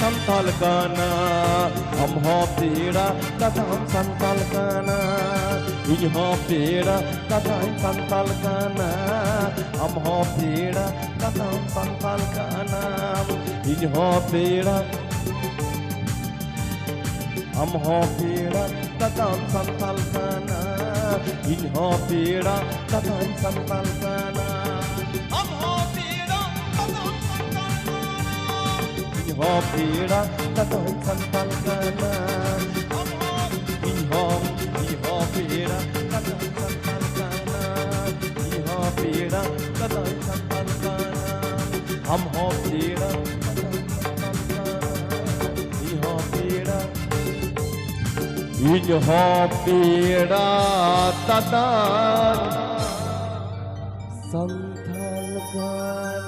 संताल गाना हम हो पीड़ा कथा हम संताल गाना इन हो पीड़ा कथा हम संताल गाना हम हो पीड़ा कथा हम संताल गाना इन हो पीड़ा हम हो पीड़ा कथा हम संताल गाना इन हो पीड़ा कथा हम संताल गाना हम हो पीड़ा कथा हम संताल गाना इन हो पीड़ा कथा हम संताल गाना हम हो पीड़ा कथा हम संताल गाना इन हो पीड़ा कथा हम संताल गाना हम हो पीड़ा कथा हम संताल गाना इन हो पीड़ा इन हो पीड़ा तदा संथाल गाना।